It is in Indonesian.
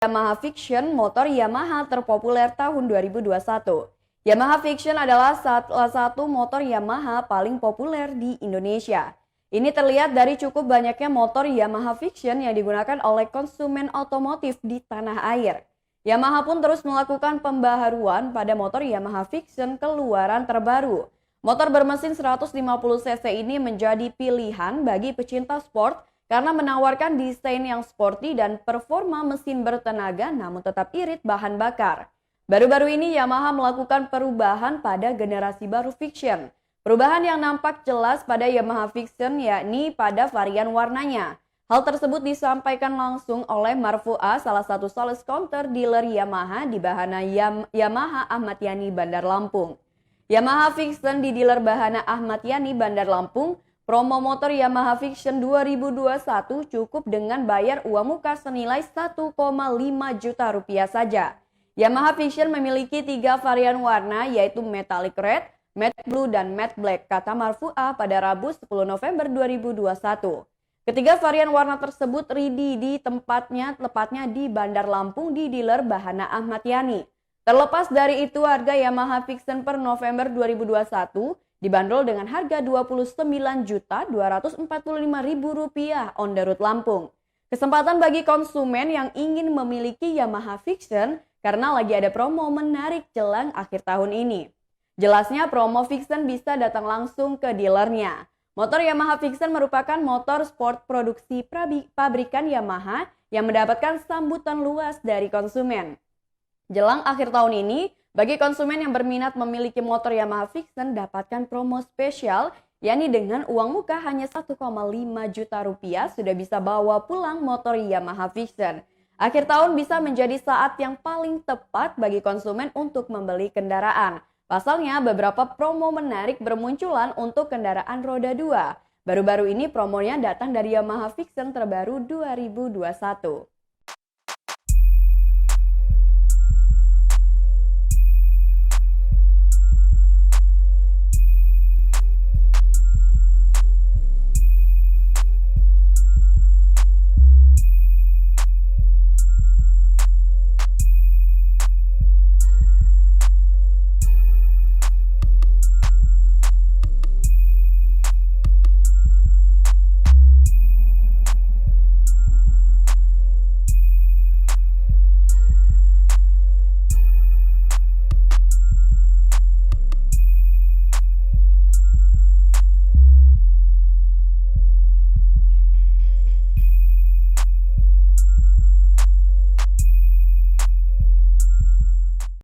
Yamaha Fiction, motor Yamaha terpopuler tahun 2021. Yamaha Fiction adalah salah satu motor Yamaha paling populer di Indonesia. Ini terlihat dari cukup banyaknya motor Yamaha Fiction yang digunakan oleh konsumen otomotif di tanah air. Yamaha pun terus melakukan pembaharuan pada motor Yamaha Fiction keluaran terbaru. Motor bermesin 150 cc ini menjadi pilihan bagi pecinta sport karena menawarkan desain yang sporty dan performa mesin bertenaga namun tetap irit bahan bakar. Baru-baru ini Yamaha melakukan perubahan pada generasi baru Fiction. Perubahan yang nampak jelas pada Yamaha Fiction yakni pada varian warnanya. Hal tersebut disampaikan langsung oleh Marfu'a, salah satu sales counter dealer Yamaha di Bahana Yamaha Ahmad Yani Bandar Lampung. Yamaha Fiction di dealer Bahana Ahmad Yani Bandar Lampung. Promo motor Yamaha Fiction 2021 cukup dengan bayar uang muka senilai 1,5 juta rupiah saja. Yamaha Fiction memiliki 3 varian warna yaitu Metallic Red, Matte Blue, dan Matte Black, kata Marfu'a pada Rabu 10 November 2021. Ketiga varian warna tersebut ready di tepatnya di Bandar Lampung di dealer Bahana Ahmad Yani. Terlepas dari itu, harga Yamaha Fiction per November 2021 dibanderol dengan harga Rp29.245.000 on the road Lampung. Kesempatan bagi konsumen yang ingin memiliki Yamaha Fiction karena lagi ada promo menarik jelang akhir tahun ini. Jelasnya promo Fiction bisa datang langsung ke dealernya. Motor Yamaha Fiction merupakan motor sport produksi pabrikan Yamaha yang mendapatkan sambutan luas dari konsumen. Jelang akhir tahun ini, bagi konsumen yang berminat memiliki motor Yamaha Fiction dapatkan promo spesial, yakni dengan uang muka hanya 1,5 juta rupiah sudah bisa bawa pulang motor Yamaha Fiction. Akhir tahun bisa menjadi saat yang paling tepat bagi konsumen untuk membeli kendaraan. Pasalnya beberapa promo menarik bermunculan untuk kendaraan roda 2. Baru-baru ini promonya datang dari Yamaha Fiction terbaru 2021.